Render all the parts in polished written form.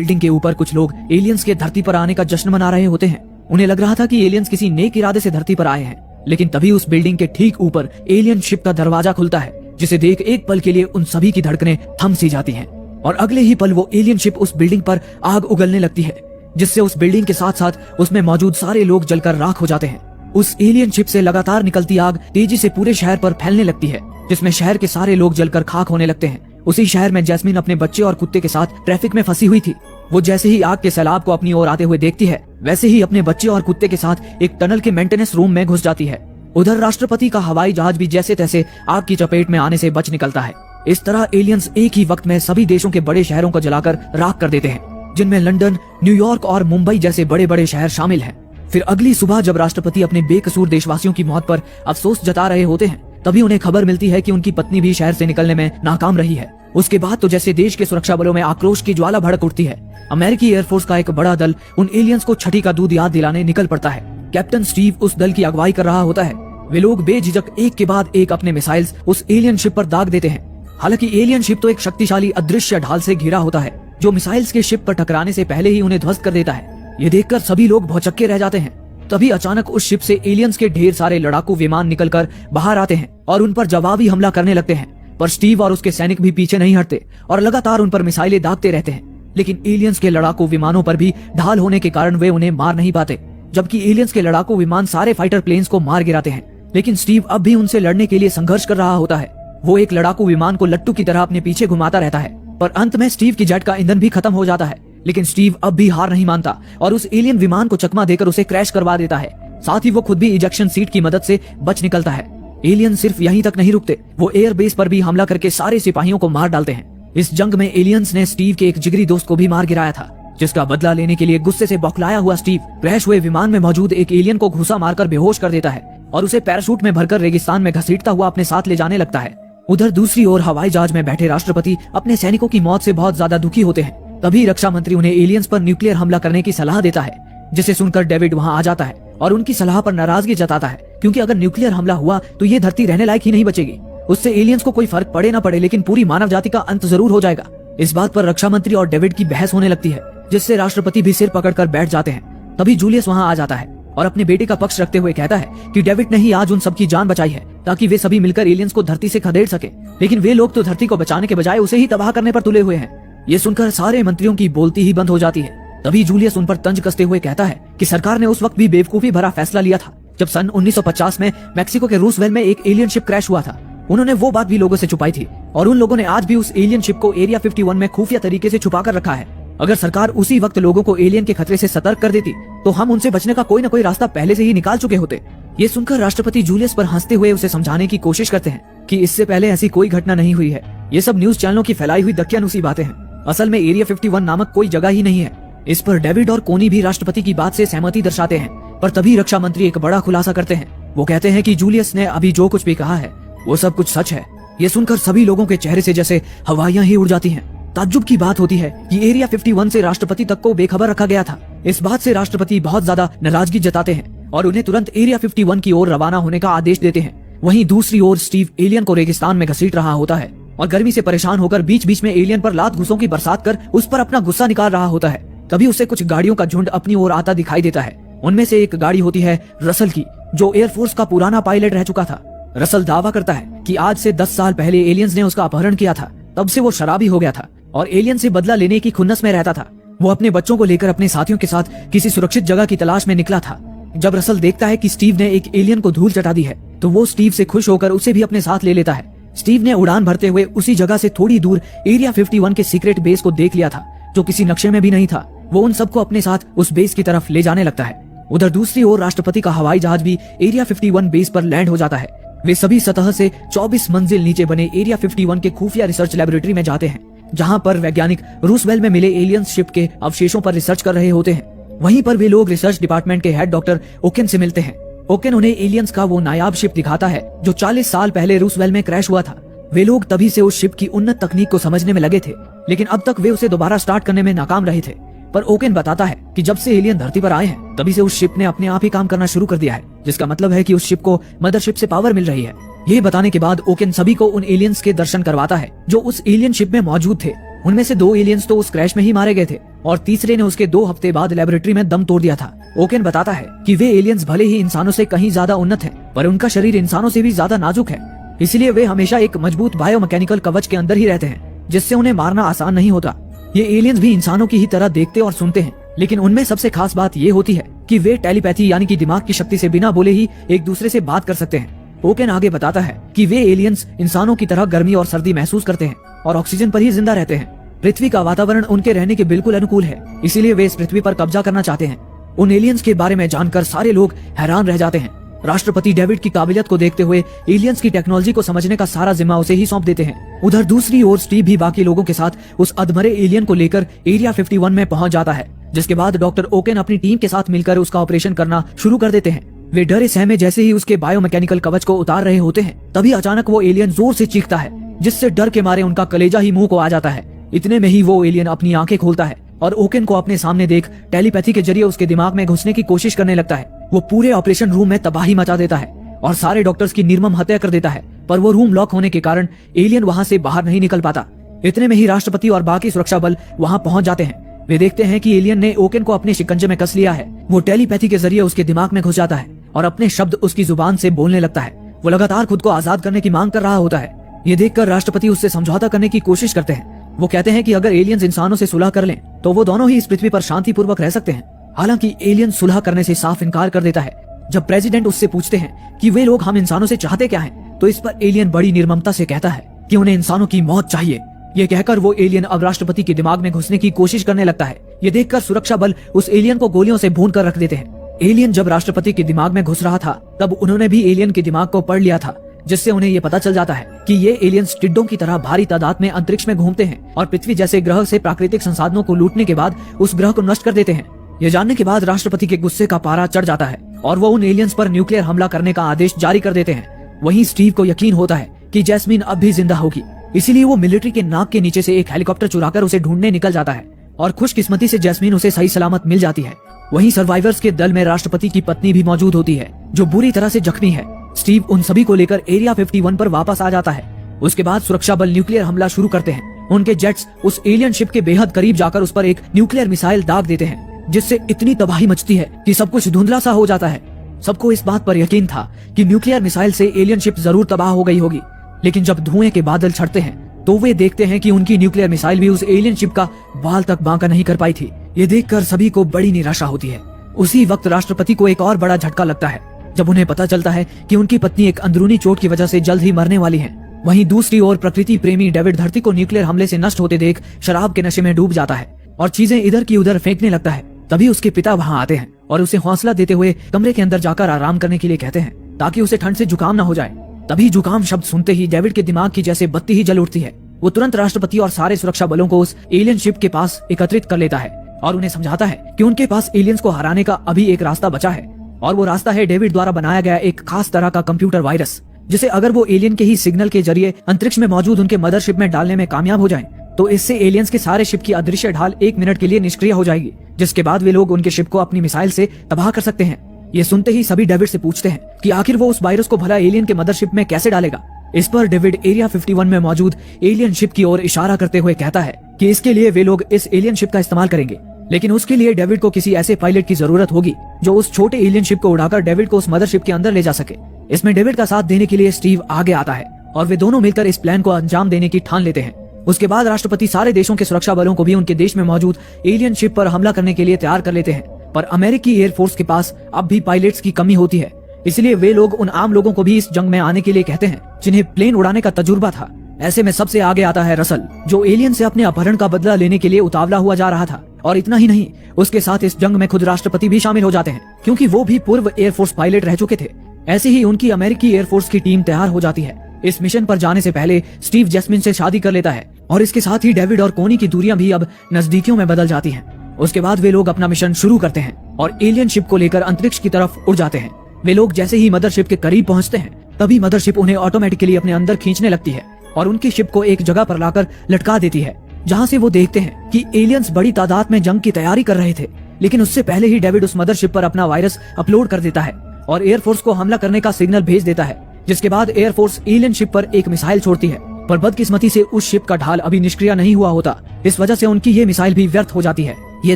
Building के ऊपर कुछ लोग एलियंस के धरती पर आने का जश्न मना रहे होते हैं। उन्हें लग रहा था कि एलियंस किसी नेक इरादे से धरती पर आए हैं, लेकिन तभी उस बिल्डिंग के ठीक ऊपर एलियन शिप का दरवाजा खुलता है, जिसे देख एक पल के लिए उन सभी की धड़कनें थम सी जाती हैं और अगले ही पल वो एलियन शिप उस बिल्डिंग पर आग उगलने लगती है, जिससे उस बिल्डिंग के साथ साथ उसमें मौजूद सारे लोग जलकर राख हो जाते हैं। उस एलियन शिप से लगातार निकलती आग तेजी से पूरे शहर पर फैलने लगती है, जिसमें शहर के सारे लोग जलकर खाक होने लगते हैं। उसी शहर में जैस्मिन अपने बच्चे और कुत्ते के साथ ट्रैफिक में फंसी हुई थी। वो जैसे ही आग के सैलाब को अपनी ओर आते हुए देखती है, वैसे ही अपने बच्चे और कुत्ते के साथ एक टनल के मेंटेनेंस रूम में घुस जाती है। उधर राष्ट्रपति का हवाई जहाज भी जैसे तैसे आग की चपेट में आने से बच निकलता है। इस तरह एलियंस एक ही वक्त में सभी देशों के बड़े शहरों को जलाकर राख कर देते हैं, जिनमें लंदन, न्यूयॉर्क और मुंबई जैसे बड़े बड़े शहर शामिल हैं। फिर अगली सुबह जब राष्ट्रपति अपने बेकसूर देशवासियों की मौत पर अफसोस जता रहे होते हैं, तभी उन्हें खबर मिलती है कि उनकी पत्नी भी शहर से निकलने में नाकाम रही है। उसके बाद तो जैसे देश के सुरक्षा बलों में आक्रोश की ज्वाला भड़क उठती है। अमेरिकी एयरफोर्स का एक बड़ा दल उन एलियंस को छठी का दूध याद दिलाने निकल पड़ता है। कैप्टन स्टीव उस दल की अगुवाई कर रहा होता है। वे लोग बेझिझक एक के बाद एक अपने मिसाइल्स उस एलियन शिप पर दाग देते हैं। हालांकि एलियन शिप तो एक शक्तिशाली अदृश्य ढाल से घिरा होता है, जो मिसाइल्स के शिप पर टकराने से पहले ही उन्हें ध्वस्त कर देता है। ये देखकर सभी लोग भौचक्के रह जाते हैं। तभी अचानक उस शिप से एलियंस के ढेर सारे लड़ाकू विमान निकलकर बाहर आते हैं और उन पर जवाबी हमला करने लगते हैं। पर स्टीव और उसके सैनिक भी पीछे नहीं हटते और लगातार उन पर मिसाइलें दागते रहते हैं। लेकिन एलियंस के लड़ाकू विमानों पर भी ढाल होने के कारण वे उन्हें मार नहीं पाते, जबकि एलियंस के लड़ाकू विमान सारे फाइटर प्लेन्स को मार गिराते हैं। लेकिन स्टीव अब भी उनसे लड़ने के लिए संघर्ष कर रहा होता है। वो एक लड़ाकू विमान को लट्टू की तरह अपने पीछे घुमाता रहता है, पर अंत में स्टीव की जेट का ईंधन भी खत्म हो जाता है। लेकिन स्टीव अब भी हार नहीं मानता और उस एलियन विमान को चकमा देकर उसे क्रैश करवा देता है। साथ ही वो खुद भी इजेक्शन सीट की मदद से बच निकलता है। एलियन सिर्फ यहीं तक नहीं रुकते, वो एयरबेस पर भी हमला करके सारे सिपाहियों को मार डालते हैं। इस जंग में एलियंस ने स्टीव के एक जिगरी दोस्त को भी मार गिराया था, जिसका बदला लेने के लिए गुस्से से बौखलाया हुआ स्टीव क्रैश हुए विमान में मौजूद एक एलियन को घुसा मारकर बेहोश कर देता है और उसे पैराशूट में भरकर रेगिस्तान में घसीटता हुआ अपने साथ ले जाने लगता है। उधर दूसरी ओर हवाई जहाज में बैठे राष्ट्रपति अपने सैनिकों की मौत से बहुत ज्यादा दुखी होते हैं। तभी रक्षा मंत्री उन्हें एलियंस पर न्यूक्लियर हमला करने की सलाह देता है, जिसे सुनकर डेविड वहां आ जाता है और उनकी सलाह पर नाराजगी जताता है, क्योंकि अगर न्यूक्लियर हमला हुआ तो ये धरती रहने लायक ही नहीं बचेगी। उससे एलियंस को कोई फर्क पड़े ना पड़े, लेकिन पूरी मानव जाति का अंत जरूर हो जाएगा। इस बात पर रक्षा मंत्री और डेविड की बहस होने लगती है, जिससे राष्ट्रपति भी सिर पकड़कर बैठ जाते हैं। तभी जूलियस वहां आ जाता है और अपने बेटे का पक्ष रखते हुए कहता है कि डेविड ने ही आज उन सबकी जान बचाई है, ताकि वे सभी मिलकर एलियंस को धरती से खदेड़ सके। लेकिन वे लोग तो धरती को बचाने के बजाय उसे ही तबाह करने पर तुले हुए हैं। ये सुनकर सारे मंत्रियों की बोलती ही बंद हो जाती है। तभी जूलियस उन पर तंज कसते हुए कहता है कि सरकार ने उस वक्त भी बेवकूफी भरा फैसला लिया था, जब सन 1950 में मैक्सिको के रूसवेल में एक एलियन शिप क्रैश हुआ था। उन्होंने वो बात भी लोगों से छुपाई थी और उन लोगों ने आज भी उस एलियन शिप को एरिया 51 में खुफिया तरीके से छुपा कर रखा है। अगर सरकार उसी वक्त लोगों को एलियन के खतरे से सतर्क कर देती, तो हम उनसे बचने का कोई न कोई रास्ता पहले से ही निकाल चुके होते। ये सुनकर राष्ट्रपति जूलियस पर हंसते हुए उसे समझाने की कोशिश करते हैं कि इससे पहले ऐसी कोई घटना नहीं हुई है। ये सब न्यूज चैनलों की फैलाई हुई दकियानुसी बातें हैं। असल में एरिया 51 नामक कोई जगह ही नहीं है। इस पर डेविड और कोनी भी राष्ट्रपति की बात से सहमति दर्शाते हैं, पर तभी रक्षा मंत्री एक बड़ा खुलासा करते हैं। वो कहते हैं कि जूलियस ने अभी जो कुछ भी कहा है वो सब कुछ सच है। ये सुनकर सभी लोगों के चेहरे से जैसे हवाइयां ही उड़ जाती हैं। ताज्जुब की बात होती है कि एरिया 51 से राष्ट्रपति तक को बेखबर रखा गया था। इस बात से राष्ट्रपति बहुत ज्यादा नाराजगी जताते हैं और उन्हें तुरंत एरिया 51 की ओर रवाना होने का आदेश देते हैं। वहीं दूसरी ओर स्टीव एलियन को रेगिस्तान में घसीट रहा होता है और गर्मी से परेशान होकर बीच बीच में एलियन पर लात घूसों की बरसात कर उस पर अपना गुस्सा निकाल रहा होता है। तभी उसे कुछ गाड़ियों का झुंड अपनी ओर आता दिखाई देता है। उनमें से एक गाड़ी होती है रसल की, जो एयरफोर्स का पुराना पायलट रह चुका था। रसल दावा करता है कि आज से 10 साल पहले एलियंस ने उसका अपहरण किया था। तब से वो शराबी हो गया था और एलियन से बदला लेने की खुन्नस में रहता था। वो अपने बच्चों को लेकर अपने साथियों के साथ किसी सुरक्षित जगह की तलाश में निकला था। जब रसल देखता है कि स्टीव ने एक एलियन को धूल चटा दी है, तो वो स्टीव से खुश होकर उसे भी अपने साथ ले लेता है। स्टीव ने उड़ान भरते हुए उसी जगह से थोड़ी दूर एरिया 51 के सीक्रेट बेस को देख लिया था, जो किसी नक्शे में भी नहीं था। वो उन सबको अपने साथ उस बेस की तरफ ले जाने लगता है। उधर दूसरी ओर राष्ट्रपति का हवाई जहाज भी एरिया 51 बेस पर लैंड हो जाता है। वे सभी सतह से 24 मंजिल नीचे बने एरिया 51 के खुफिया रिसर्च लेबोरेटरी में जाते हैं, जहां पर वैज्ञानिक रूसवेल में मिले एलियन शिप के अवशेषों पर रिसर्च कर रहे होते हैं। वहीं पर वे लोग रिसर्च डिपार्टमेंट के हेड डॉक्टर ओकेन से मिलते हैं। ओकेन उन्हें एलियंस का वो नायाब शिप दिखाता है जो 40 साल पहले रूसवेल में क्रैश हुआ था। वे लोग तभी से उस शिप की उन्नत तकनीक को समझने में लगे थे, लेकिन अब तक वे उसे दोबारा स्टार्ट करने में नाकाम रहे थे। पर ओकेन बताता है कि जब से एलियन धरती पर आए हैं, तभी से उस शिप ने अपने आप ही काम करना शुरू कर दिया है, जिसका मतलब है कि उस शिप को मदरशिप से पावर मिल रही है। ये बताने के बाद ओकेन सभी को उन एलियंस के दर्शन करवाता है जो उस एलियन शिप में मौजूद थे। उनमें से 2 एलियंस तो उस क्रैश में ही मारे गए थे और तीसरे ने उसके 2 हफ्ते बाद लेबोरेटरी में दम तोड़ दिया था। ओकेन बताता है कि वे एलियंस भले ही इंसानों से कहीं ज्यादा उन्नत हैं, पर उनका शरीर इंसानों से भी ज्यादा नाजुक है, इसलिए वे हमेशा एक मजबूत बायोमैकेनिकल कवच के अंदर ही रहते हैं, जिससे उन्हें मारना आसान नहीं होता। ये एलियंस भी इंसानों की ही तरह देखते और सुनते हैं, लेकिन उनमें सबसे खास बात ये होती है कि वे टेलीपैथी यानी कि दिमाग की शक्ति से बिना बोले ही एक दूसरे से बात कर सकते हैं। ओकेन आगे बताता है कि वे एलियंस इंसानों की तरह गर्मी और सर्दी महसूस करते हैं और ऑक्सीजन पर ही जिंदा रहते हैं। पृथ्वी का वातावरण उनके रहने के बिल्कुल अनुकूल है, इसीलिए वे इस पृथ्वी पर कब्जा करना चाहते हैं। उन एलियंस के बारे में जानकर सारे लोग हैरान रह जाते हैं। राष्ट्रपति डेविड की काबिलियत को देखते हुए एलियंस की टेक्नोलॉजी को समझने का सारा जिम्मा उसे ही सौंप देते हैं। उधर दूसरी ओर स्टीव भी बाकी लोगों के साथ उस अधमरे एलियन को लेकर एरिया 51 में पहुंच जाता है, जिसके बाद डॉक्टर ओकेन अपनी टीम के साथ मिलकर उसका ऑपरेशन करना शुरू कर देते हैं। वे डरे सहमे जैसे ही उसके बायोमैकेनिकल कवच को उतार रहे होते हैं, तभी अचानक वो एलियन जोर से चीखता है, जिससे डर के मारे उनका कलेजा ही मुंह को आ जाता है। इतने में ही वो एलियन अपनी आंखें खोलता है और ओकेन को अपने सामने देख टेलीपैथी के जरिए उसके दिमाग में घुसने की कोशिश करने लगता है। वो पूरे ऑपरेशन रूम में तबाही मचा देता है और सारे डॉक्टर्स की निर्मम हत्या कर देता है, पर वो रूम लॉक होने के कारण एलियन वहां से बाहर नहीं निकल पाता। इतने में ही राष्ट्रपति और बाकी सुरक्षा बल वहां पहुंच जाते हैं। वे देखते हैं कि एलियन ने ओकेन को अपने शिकंजे में कस लिया है। वो टेलीपैथी के जरिए उसके दिमाग में घुस जाता है और अपने शब्द उसकी जुबान से बोलने लगता है। वो लगातार खुद को आजाद करने की मांग कर रहा होता है। ये देखकर राष्ट्रपति उससे समझौता करने की कोशिश करते हैं। वो कहते हैं कि अगर एलियंस इंसानों से सुलह कर लें तो वो दोनों ही इस पृथ्वी पर शांतिपूर्वक रह सकते हैं। हालांकि एलियन सुलह करने से साफ इनकार कर देता है। जब प्रेसिडेंट उससे पूछते हैं कि वे लोग हम इंसानों से चाहते क्या हैं, तो इस पर एलियन बड़ी निर्ममता से कहता है कि उन्हें इंसानों की मौत चाहिए। ये कहकर वो एलियन अब राष्ट्रपति के दिमाग में घुसने की कोशिश करने लगता है। ये देखकर सुरक्षा बल उस एलियन को गोलियों से भून कर रख देते हैं। एलियन जब राष्ट्रपति के दिमाग में घुस रहा था, तब उन्होंने भी एलियन के दिमाग को पढ़ लिया था, जिससे उन्हें ये पता चल जाता है कि ये एलियंस टिड्डों की तरह भारी तादाद में अंतरिक्ष में घूमते हैं और पृथ्वी जैसे ग्रह से प्राकृतिक संसाधनों को लूटने के बाद उस ग्रह को नष्ट कर देते हैं। ये जानने के बाद राष्ट्रपति के गुस्से का पारा चढ़ जाता है और वो उन एलियंस पर न्यूक्लियर हमला करने का आदेश जारी कर देते हैं। वहीं स्टीव को यकीन होता है कि जैस्मीन अब भी जिंदा होगी, इसीलिए वो मिलिट्री के नाक के नीचे से एक हेलीकॉप्टर चुराकर उसे ढूंढने निकल जाता है और खुशकिस्मती से जैस्मीन उसे सही सलामत मिल जाती है। वहीं सर्वाइवर्स के दल में राष्ट्रपति की पत्नी भी मौजूद होती है, जो बुरी तरह से जख्मी है। स्टीव उन सभी को लेकर एरिया 51 पर वापस आ जाता है। उसके बाद सुरक्षा बल न्यूक्लियर हमला शुरू करते हैं। उनके जेट्स उस एलियन शिप के बेहद करीब जाकर उस पर एक न्यूक्लियर मिसाइल दाग देते हैं, जिससे इतनी तबाही मचती है कि सब कुछ धुंधला सा हो जाता है। सबको इस बात पर यकीन था कि न्यूक्लियर मिसाइल से एलियन शिप जरूर तबाह हो गई होगी, लेकिन जब धुएं के बादल छटते हैं तो वे देखते हैं कि उनकी न्यूक्लियर मिसाइल भी उस एलियन शिप का बाल तक बांका नहीं कर पाई थी। ये देखकर सभी को बड़ी निराशा होती है। उसी वक्त राष्ट्रपति को एक और बड़ा झटका लगता है, जब उन्हें पता चलता है कि उनकी पत्नी एक अंदरूनी चोट की वजह से जल्द ही मरने वाली है। वहीं दूसरी ओर प्रकृति प्रेमी डेविड धरती को न्यूक्लियर हमले से नष्ट होते देख शराब के नशे में डूब जाता है और चीजें इधर की उधर फेंकने लगता है। तभी उसके पिता वहां आते हैं और उसे हौसला देते हुए कमरे के अंदर जाकर आराम करने के लिए कहते हैं, ताकि उसे ठंड से जुकाम न हो जाए। तभी जुकाम शब्द सुनते ही डेविड के दिमाग की जैसे बत्ती ही जल उठती है। वो तुरंत राष्ट्रपति और सारे सुरक्षा बलों को उस एलियन शिप के पास एकत्रित कर लेता है और उन्हें समझाता है कि उनके पास एलियंस को हराने का अभी एक रास्ता बचा है, और वो रास्ता है डेविड द्वारा बनाया गया एक खास तरह का कंप्यूटर वायरस, जिसे अगर वो एलियन के ही सिग्नल के जरिए अंतरिक्ष में मौजूद उनके मदरशिप में डालने में कामयाब हो जाएं, तो इससे एलियंस के सारे शिप की अदृश्य ढाल 1 मिनट के लिए निष्क्रिय हो जाएगी, जिसके बाद वे लोग उनके शिप को अपनी मिसाइल से तबाह कर सकते हैं। ये सुनते ही सभी डेविड से पूछते हैं कि आखिर वो उस वायरस को भला एलियन के मदरशिप में कैसे डालेगा। इस पर डेविड एरिया 51 में मौजूद एलियन शिप की ओर इशारा करते हुए कहता है कि इसके लिए वे लोग इस एलियन शिप का इस्तेमाल करेंगे, लेकिन उसके लिए डेविड को किसी ऐसे पायलट की जरूरत होगी जो उस छोटे एलियन शिप को उड़ाकर डेविड को उस मदरशिप के अंदर ले जा सके। इसमें डेविड का साथ देने के लिए स्टीव आगे आता है और वे दोनों मिलकर इस प्लान को अंजाम देने की ठान लेते हैं। उसके बाद राष्ट्रपति सारे देशों के सुरक्षा बलों को भी उनके देश में मौजूद एलियन शिप पर हमला करने के लिए तैयार कर लेते हैं, पर अमेरिकी एयरफोर्स के पास अब भी पायलट्स की कमी होती है, इसलिए वे लोग उन आम लोगों को भी इस जंग में आने के लिए कहते हैं जिन्हें प्लेन उड़ाने का तजुर्बा था। ऐसे में सबसे आगे आता है रसल, जो एलियन से अपने अपहरण का बदला लेने के लिए उतावला हुआ जा रहा था। और इतना ही नहीं, उसके साथ इस जंग में खुद राष्ट्रपति भी शामिल हो जाते हैं, क्योंकि वो भी पूर्व एयरफोर्स पायलट रह चुके थे। ऐसे ही उनकी अमेरिकी एयरफोर्स की टीम तैयार हो जाती है। इस मिशन पर जाने से पहले स्टीव जैस्मिन से शादी कर लेता है और इसके साथ ही डेविड और कोनी की दूरियां भी अब नजदीकियों में बदल जाती हैं। उसके बाद वे लोग अपना मिशन शुरू करते हैं और एलियन शिप को लेकर अंतरिक्ष की तरफ उड़ जाते हैं। वे लोग जैसे ही मदरशिप के करीब पहुंचते हैं, तभी मदरशिप उन्हें ऑटोमेटिकली अपने अंदर खींचने लगती है और उनकी शिप को एक जगह पर लाकर लटका देती है, जहां से वो देखते हैं कि एलियंस बड़ी तादाद में जंग की तैयारी कर रहे थे। लेकिन उससे पहले ही डेविड उस मदरशिप पर अपना वायरस अपलोड कर देता है और एयरफोर्स को हमला करने का सिग्नल भेज देता है, जिसके बाद एयरफोर्स एलियन शिप पर एक मिसाइल छोड़ती है, पर बदकिस्मती से उस शिप का ढाल अभी निष्क्रिय नहीं हुआ होता। इस वजह से उनकी ये मिसाइल भी व्यर्थ हो जाती है। ये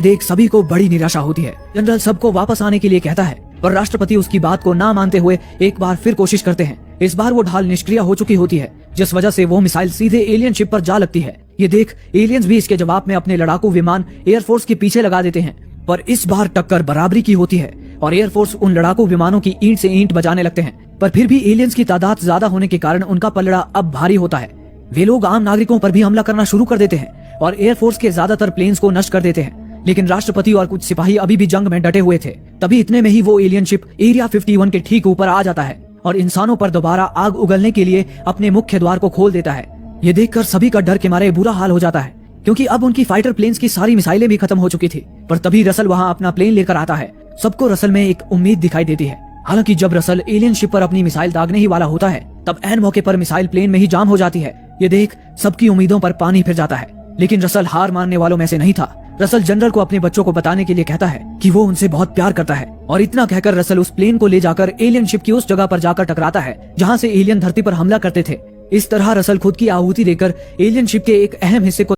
देख सभी को बड़ी निराशा होती है। जनरल सबको वापस आने के लिए कहता है, पर राष्ट्रपति उसकी बात को ना मानते हुए एक बार फिर कोशिश करते हैं। इस बार वो ढाल निष्क्रिय हो चुकी होती है, जिस वजह से वो मिसाइल सीधे एलियन शिप पर जा लगती है। ये देख एलियंस भी इसके जवाब में अपने लड़ाकू विमान एयरफोर्स के पीछे लगा देते हैं, पर इस बार टक्कर बराबरी की होती है और एयरफोर्स उन लड़ाकू विमानों की ईंट से ईंट बजाने लगते हैं। पर फिर भी एलियंस की तादाद ज्यादा होने के कारण उनका पलड़ा अब भारी होता है। वे लोग आम नागरिकों पर भी हमला करना शुरू कर देते हैं और एयरफोर्स के ज्यादातर प्लेन्स को नष्ट कर देते हैं। लेकिन राष्ट्रपति और कुछ सिपाही अभी भी जंग में डटे हुए थे। तभी इतने में ही वो एलियन शिप एरिया 51 के ठीक ऊपर आ जाता है और इंसानों पर दोबारा आग उगलने के लिए अपने मुख्य द्वार को खोल देता है। ये देखकर सभी का डर के मारे बुरा हाल हो जाता है, क्योंकि अब उनकी फाइटर प्लेन्स की सारी मिसाइलें भी खत्म हो चुकी थी। पर तभी रसल वहाँ अपना प्लेन लेकर आता है। सबको रसल में एक उम्मीद दिखाई देती है। हालांकि जब रसल एलियन शिप पर अपनी मिसाइल दागने ही वाला होता है, तब ऐन मौके पर मिसाइल प्लेन में ही जाम हो जाती है। ये देख सबकी उम्मीदों पर पानी फिर जाता है। लेकिन रसल हार मानने वालों में से नहीं था। रसल जनरल को अपने बच्चों को बताने के लिए कहता है कि वो उनसे बहुत प्यार करता है, और इतना कहकर रसल उस प्लेन को ले जाकर एलियन शिप की उस जगह पर जाकर टकराता है जहाँ से एलियन धरती पर हमला करते थे। इस तरह रसल खुद की आहुति देकर एलियन शिप के एक अहम हिस्से को